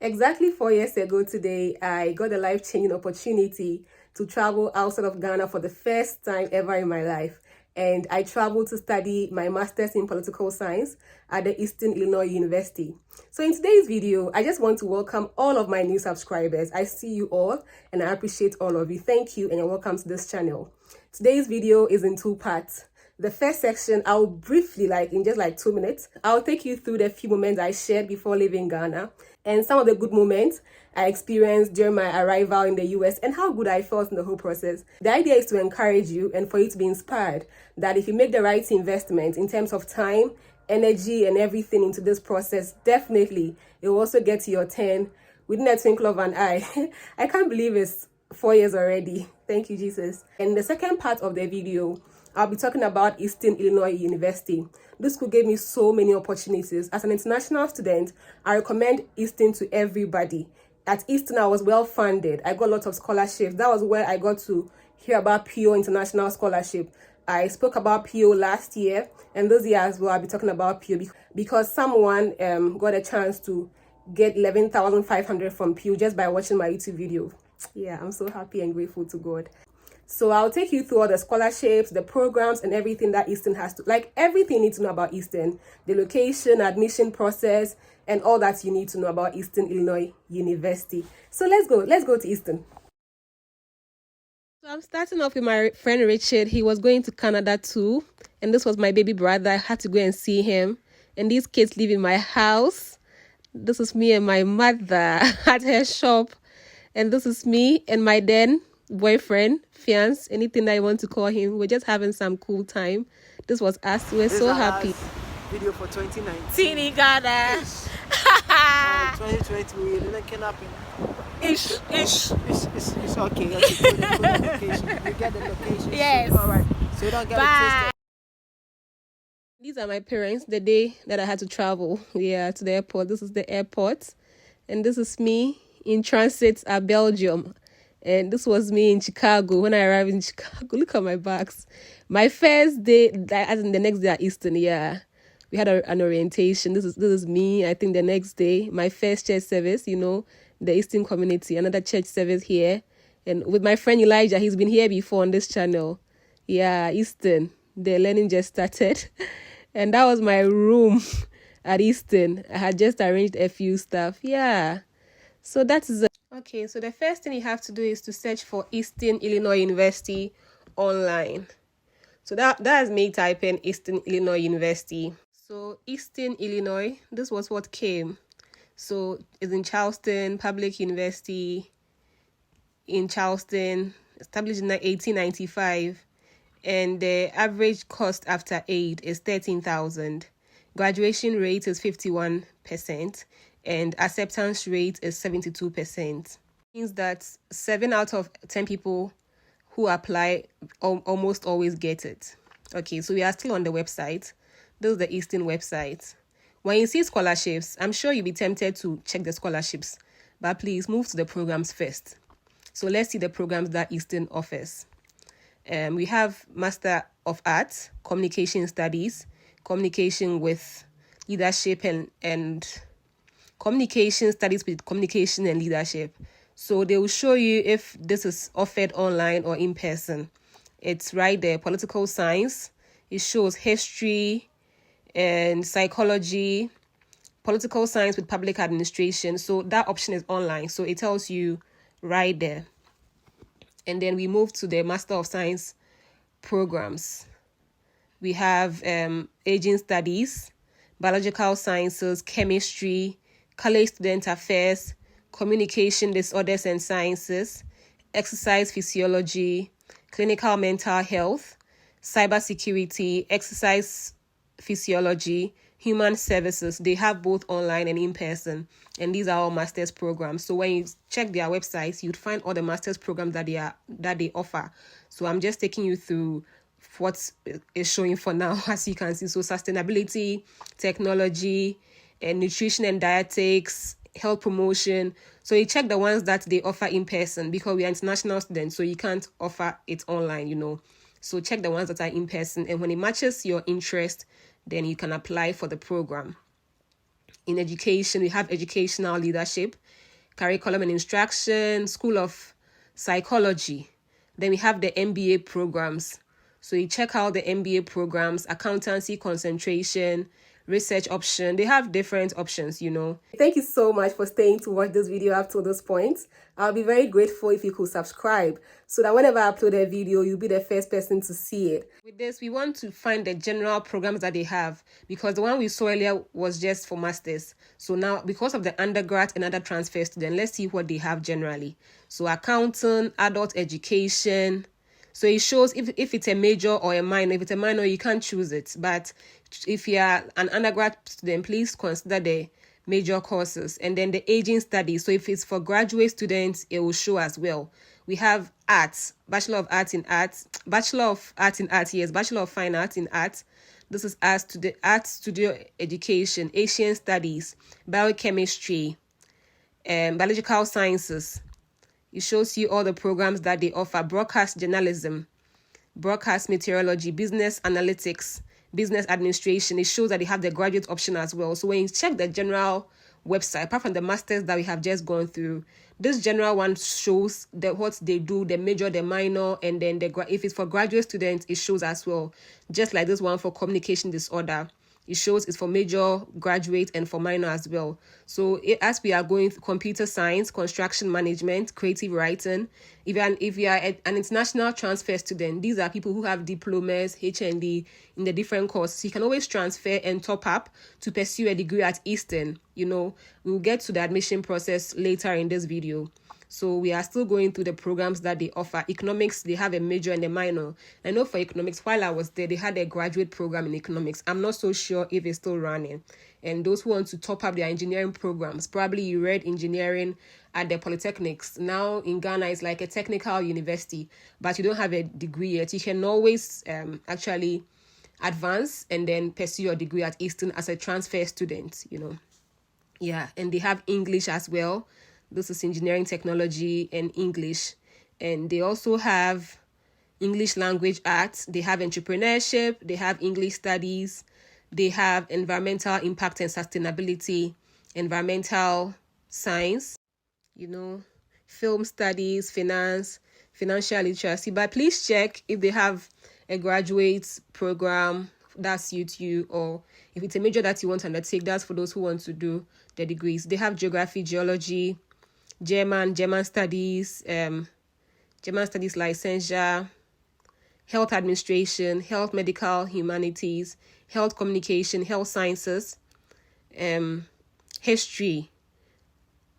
Exactly 4 years ago today, I got a life-changing opportunity to travel outside of Ghana for the first time ever in my life. And I traveled to study my master's in political science at the Eastern Illinois University. So in today's video, I just want to welcome all of my new subscribers. I see you all and I appreciate all of you. Thank you and you're welcome to this channel. Today's video is in two parts. The first section, I'll briefly, in just 2 minutes, I'll take you through the few moments I shared before leaving Ghana and some of the good moments I experienced during my arrival in the US and how good I felt in the whole process. The idea is to encourage you and for you to be inspired that if you make the right investment in terms of time, energy, and everything into this process, definitely it will also get to your turn within a twinkle of an eye. I can't believe it's 4 years already. Thank you, Jesus. And the second part of the video, I'll be talking about Eastern Illinois University. This school gave me so many opportunities. As an international student, I recommend Eastern to everybody. At Eastern, I was well funded. I got lots of scholarships. That was where I got to hear about PO International Scholarship. I spoke about PO last year, and this year as well, I'll be talking about PO because someone got a chance to get 11,500 from PO just by watching my YouTube video. Yeah, I'm so happy and grateful to God. So I'll take you through all the scholarships, the programs, and everything that Eastern has to, everything you need to know about Eastern, the location, admission process, and all that you need to know about Eastern Illinois University. So let's go to Eastern. So I'm starting off with my friend Richard. He was going to Canada too, and this was my baby brother. I had to go and see him, and these kids live in my house. This is me and my mother at her shop, and this is me and my then boyfriend, fiance, anything that you want to call him. We're just having some cool time. This was us. We're so happy. Video for 2019 in Ghana. 2020 we didn't happen. Ish. It's okay. You get the location. Yes. All right. So you don't get it. These are my parents the day that I had to travel to the airport. This is the airport, and this is me in transit at Belgium. And this was me in Chicago when I arrived in Chicago. Look at my bags. My first day, as in the next day at Eastern, we had an orientation. This is me. I think the next day, my first church service, the Eastern community, another church service here. And with my friend Elijah, he's been here before on this channel. Yeah, Eastern. The learning just started. And that was my room at Eastern. I had just arranged a few stuff. Yeah. So that is okay, so the first thing you have to do is to search for Eastern Illinois University online. So that's me typing Eastern Illinois University. So Eastern Illinois, this was what came. So it's in Charleston, public university in Charleston, established in 1895. And the average cost after aid is $13,000. Graduation rate is 51%. And acceptance rate is 72%. Means that 7 out of 10 people who apply almost always get it. Okay, so we are still on the website. This is the Eastern website. When you see scholarships, I'm sure you'll be tempted to check the scholarships, but please move to the programs first. So let's see the programs that Eastern offers. We have Master of Arts, Communication Studies, Communication with Leadership and Communication Studies with Communication and Leadership. So they will show you if this is offered online or in person. It's right there. Political Science. It shows history and psychology. Political Science with Public Administration. So that option is online. So it tells you right there. And then we move to the Master of Science programs. We have Aging Studies, Biological Sciences, Chemistry, College Student Affairs, Communication Disorders and Sciences, Exercise Physiology, Clinical Mental Health, Cybersecurity, Exercise Physiology, Human Services. They have both online and in person, and these are all master's programs. So when you check their websites, you'd find all the master's programs that they offer. So I'm just taking you through what is showing for now, as you can see. So sustainability, technology, and nutrition and dietetics, health promotion. So you check the ones that they offer in person because we are international students, so you can't offer it online, So check the ones that are in person, and when it matches your interest, then you can apply for the program. In education, we have educational leadership, curriculum and instruction, School of Psychology. Then we have the MBA programs. So you check out the MBA programs, accountancy, concentration, research option. They have different options, you know. Thank you so much for staying to watch this video up to this point. I'll be very grateful if you could subscribe so that whenever I upload a video, you'll be the first person to see it. With this, we want to find the general programs that they have, because the one we saw earlier was just for masters. So now, because of the undergrad and other transfer students, let's see what they have generally. So accounting, adult education. So it shows if it's a major or a minor. If it's a minor, you can't choose it. But if you are an undergrad student, please consider the major courses. And then the aging studies. So if it's for graduate students, it will show as well. We have arts, Bachelor of Arts in Arts, Bachelor of Arts in Arts, yes, Bachelor of Fine Arts in Arts. This is art studio education, Asian studies, biochemistry, biological sciences. It shows you all the programs that they offer: broadcast journalism, broadcast meteorology, business analytics, business administration. It shows that they have the graduate option as well. So when you check the general website, apart from the masters that we have just gone through, this general one shows what they do, the major, the minor, and then if it's for graduate students, it shows as well. Just like this one for communication disorder, it shows it's for major, graduate, and for minor as well. So as we are going through computer science, construction management, creative writing, if you are an international transfer student, these are people who have diplomas, HND in the different courses. You can always transfer and top up to pursue a degree at Eastern. You know, we'll get to the admission process later in this video. So we are still going through the programs that they offer. Economics, they have a major and a minor. I know for economics, while I was there, they had a graduate program in economics. I'm not so sure if it's still running. And those who want to top up their engineering programs, probably you read engineering at the polytechnics. Now in Ghana, it's like a technical university, but you don't have a degree yet. You can always actually advance and then pursue your degree at Eastern as a transfer student, you know. Yeah, and they have English as well. This is engineering, technology, and English. And they also have English language arts. They have entrepreneurship. They have English studies. They have environmental impact and sustainability, environmental science, you know, film studies, finance, financial literacy. But please check if they have a graduate program that suits you, or if it's a major that you want to undertake, that's for those who want to do the degrees. They have geography, geology, German studies, licensure, health administration, health medical humanities, health communication, health sciences, history,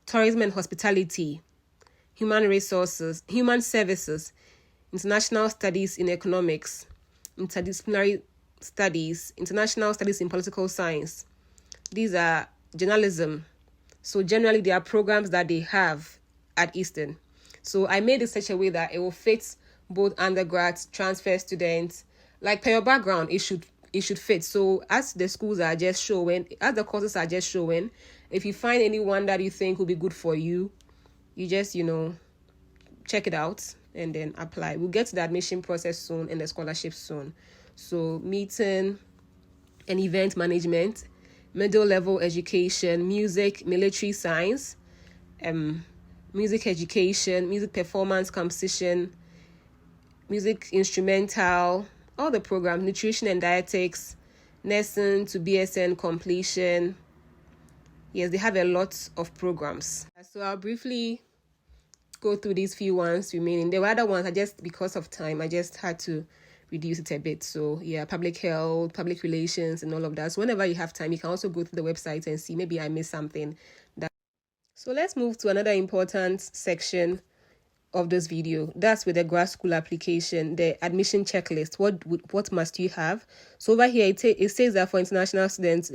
tourism and hospitality, human resources, human services, international studies in economics, interdisciplinary studies, international studies in political science. These are journalism. So generally, there are programs that they have at Eastern. So I made it such a way that it will fit both undergrads, transfer students. Like per your background, it should fit. So as the schools are just showing, as the courses are just showing, if you find anyone that you think will be good for you, you just, you know, check it out and then apply. We'll get to the admission process soon and the scholarship soon. So meeting and event management, middle level education, music, military science, music education, music performance composition, music instrumental, all the programs, nutrition and dietetics, nursing to BSN completion. Yes, they have a lot of programs. So I'll briefly go through these few ones remaining. There were other ones, because of time, I just had to reduce it a bit. So yeah, public health, public relations, and all of that. So whenever you have time, you can also go through the website and see maybe I missed something. So let's move to another important section of this video. That's with the grad school application, the admission checklist. What must you have? So over here it says that for international students,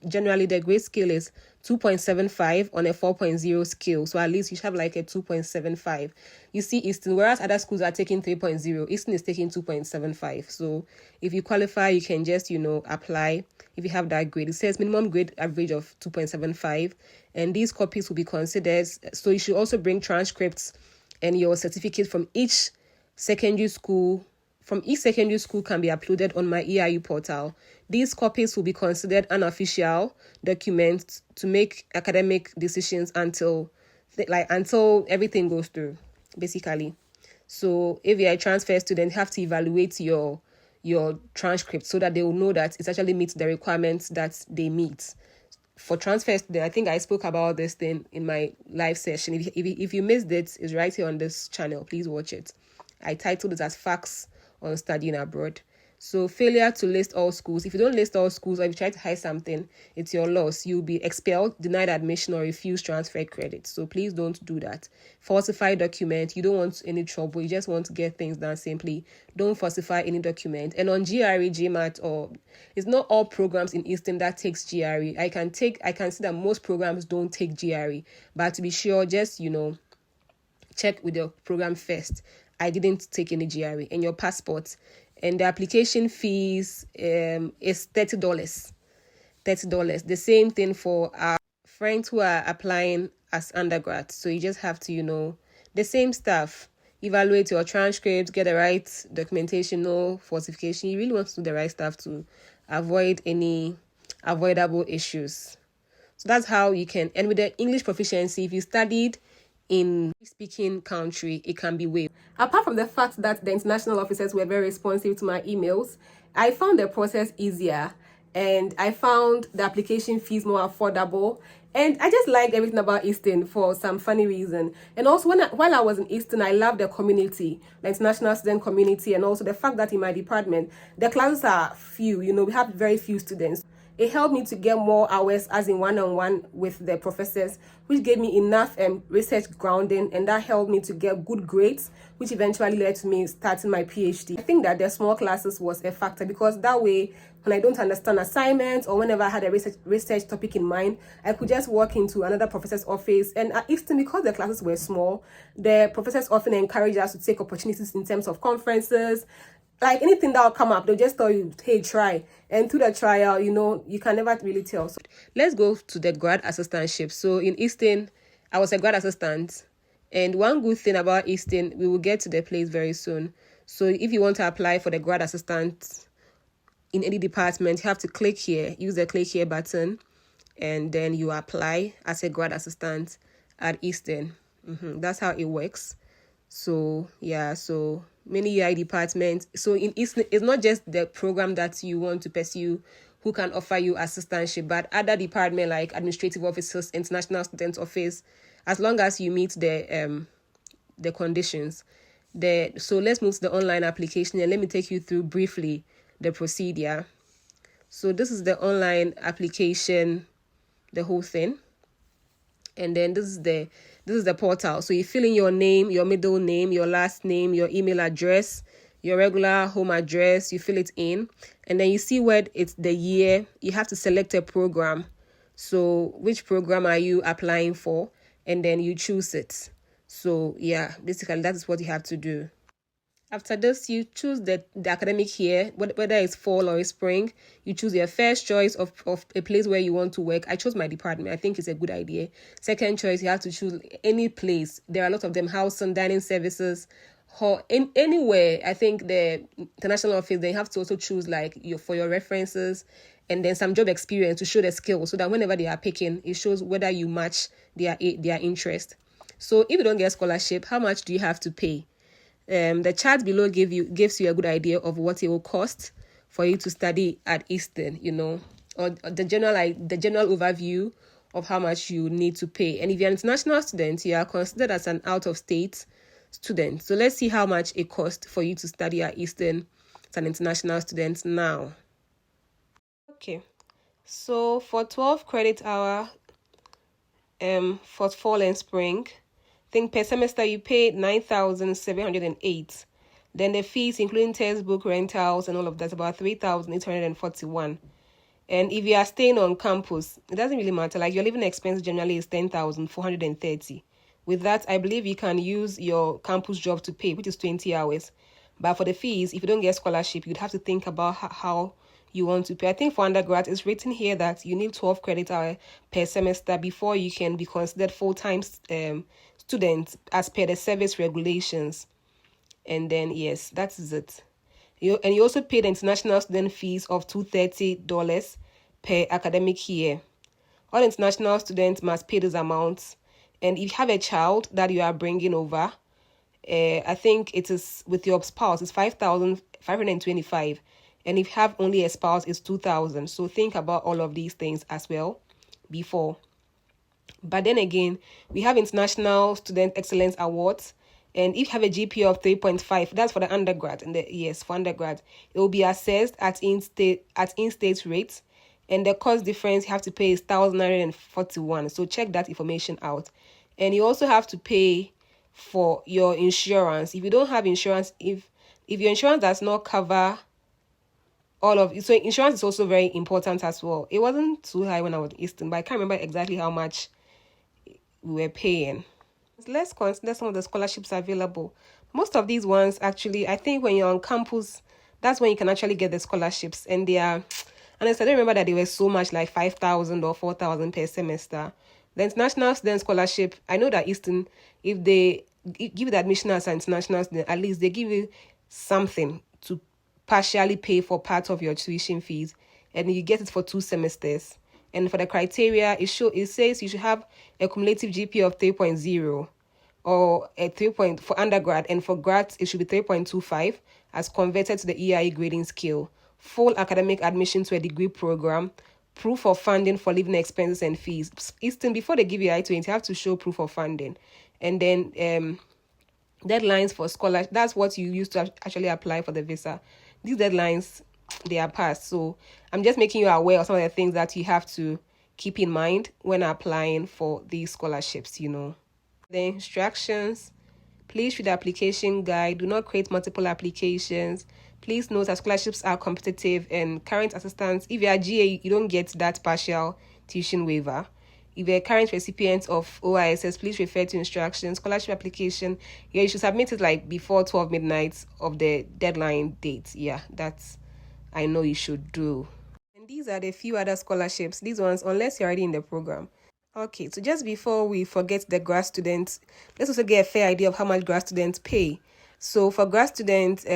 generally the grade scale is 2.75 on a 4.0 scale. So at least you should have like a 2.75. You see Eastern, whereas other schools are taking 3.0, Eastern is taking 2.75. So if you qualify, you can just, you know, apply if you have that grade. It says minimum grade average of 2.75, and these copies will be considered. So you should also bring transcripts and your certificate from each secondary school from each secondary school can be uploaded on my EIU portal. These copies will be considered unofficial documents to make academic decisions until everything goes through, basically. So if you're a transfer student, you have to evaluate your transcript so that they will know that it actually meets the requirements that they meet. For transfer student, I think I spoke about this thing in my live session. If you missed it, it's right here on this channel. Please watch it. I titled it as Facts on Studying Abroad. So failure to list all schools. If you don't list all schools or if you try to hide something, it's your loss. You'll be expelled, denied admission, or refused transfer credit. So please don't do that. Falsify document. You don't want any trouble. You just want to get things done simply. Don't falsify any document. And on GRE, GMAT, or it's not all programs in Eastern that takes GRE. I can see that most programs don't take GRE. But to be sure, just, check with your program first. I didn't take any GRE. And your passport. And the application fees is $30. $30. The same thing for our friends who are applying as undergrads. So you just have to, the same stuff. Evaluate your transcripts, get the right documentation, no falsification. You really want to do the right stuff to avoid any avoidable issues. So that's how you can. And with the English proficiency, if you studied in speaking country, it can be waived. Apart from the fact that the international officers were very responsive to my emails, I found the process easier and I found the application fees more affordable. And I just liked everything about Eastern for some funny reason. And also while I was in Eastern, I loved the community, the international student community, and also the fact that in my department, the classes are few, we have very few students. It helped me to get more hours as in one-on-one with the professors, which gave me enough research grounding, and that helped me to get good grades, which eventually led to me starting my PhD. I think that the small classes was a factor because that way, when I don't understand assignments or whenever I had a research topic in mind, I could just walk into another professor's office. And at Eastern, because the classes were small, the professors often encourage us to take opportunities in terms of conferences. Like anything that will come up, they'll just tell you, hey, try. And through the trial, you can never really tell. So let's go to the grad assistantship. So in Eastern, I was a grad assistant. And one good thing about Eastern, we will get to the place very soon. So if you want to apply for the grad assistant in any department, you have to click here, use the click here button, and then you apply as a grad assistant at Eastern. That's how it works. So yeah, so many UI departments. So in Eastern, it's not just the program that you want to pursue who can offer you assistantship, but other department like administrative officers, international student office, as long as you meet the conditions. So let's move to the online application and let me take you through briefly the procedure. So this is the online application, the whole thing. And then this is the portal. So you fill in your name, your middle name, your last name, your email address, your regular home address, you fill it in. And then you see where it's the year. You have to select a program. So which program are you applying for? And then you choose it. So yeah, basically that is what you have to do. After this, you choose the academic year, whether it's fall or spring. You choose your first choice of a place where you want to work. I chose my department. I think it's a good idea. Second choice, you have to choose any place. There are a lot of them, housing, dining services, or anywhere. I think the international office, they have to also choose for your references and then some job experience to show the skills so that whenever they are picking, it shows whether you match their interest. So if you don't get scholarship, how much do you have to pay? The chart below gives you a good idea of what it will cost for you to study at Eastern, or the general overview of how much you need to pay. And if you're an international student, you are considered as an out-of-state student. So let's see how much it costs for you to study at Eastern as an international student now. Okay, so for 12 credit hour, for fall and spring, I think per semester you pay 9,708. Then the fees, including textbook rentals and all of that, about 3,841. And if you are staying on campus, it doesn't really matter. Like your living expense generally is 10,430. With that, I believe you can use your campus job to pay, which is 20 hours. But for the fees, if you don't get scholarship, you'd have to think about how you want to pay. I think for undergrad, it's written here that you need 12 credit hours per semester before you can be considered full-time student as per the service regulations. And then, yes, that is it. You also pay the international student fees of $230 per academic year. All international students must pay those amounts. And if you have a child that you are bringing over, I think it is with your spouse, it's 5,525. And if you have only a spouse, it's 2,000. So think about all of these things as well before. But then again, we have International Student Excellence Awards. And if you have a GPA of 3.5, that's for the undergrad. And yes, for undergrad, it will be assessed at in-state rates. And the cost difference you have to pay is 1,941. So check that information out. And you also have to pay for your insurance. If you don't have insurance, if your insurance does not cover all of it, so insurance is also very important as well. It wasn't too high when I was in Eastern, but I can't remember exactly how much we were paying. Let's consider some of the scholarships available. Most of these ones, actually, I think when you're on campus, that's when you can actually get the scholarships. And they are, honestly, I don't remember that they were so much, like 5,000 or 4,000 per semester. The international student scholarship, I know that Eastern, if they give you the admission as an international student, at least they give you something to partially pay for part of your tuition fees, and you get it for 2 semesters. And for the criteria, it says you should have a cumulative GPA of 3.0 or a 3 point for undergrad, and for grads it should be 3.25 as converted to the EIE grading scale. Full academic admission to a degree program, proof of funding for living expenses and fees. Eastern, before they give you I-20, you have to show proof of funding. And then deadlines for scholarship, that's what you use to actually apply for the visa. These deadlines, they are passed. So I'm just making you aware of some of the things that you have to keep in mind when applying for these scholarships, you know. The instructions: please read the application guide. Do not create multiple applications. Please note that scholarships are competitive, and current assistants, if you are GA, you don't get that partial tuition waiver. If you're a current recipient of OISS, please refer to instructions. Scholarship application, yeah, you should submit it like before 12 midnight of the deadline date. Yeah, that's, I know you should do. And these are the few other scholarships. These ones, unless you're already in the program. Okay, so just before we forget the grad students, let's also get a fair idea of how much grad students pay. So for grad students,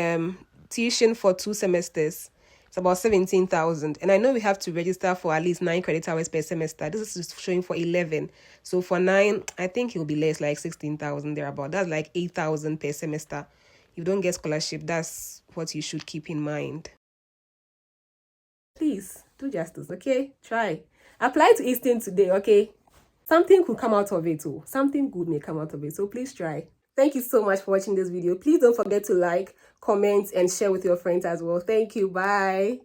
tuition for 2 semesters, it's about 17,000. And I know we have to register for at least 9 credit hours per semester. This is showing for 11. So for 9, I think it will be less, like 16,000 thereabout. That's like 8,000 per semester. If you don't get scholarship, that's what you should keep in mind. Please do justice, okay? Try. Apply to Eastern today, okay? Something could come out of it, too. Something good may come out of it. So please try. Thank you so much for watching this video. Please don't forget to like, comment, and share with your friends as well. Thank you. Bye.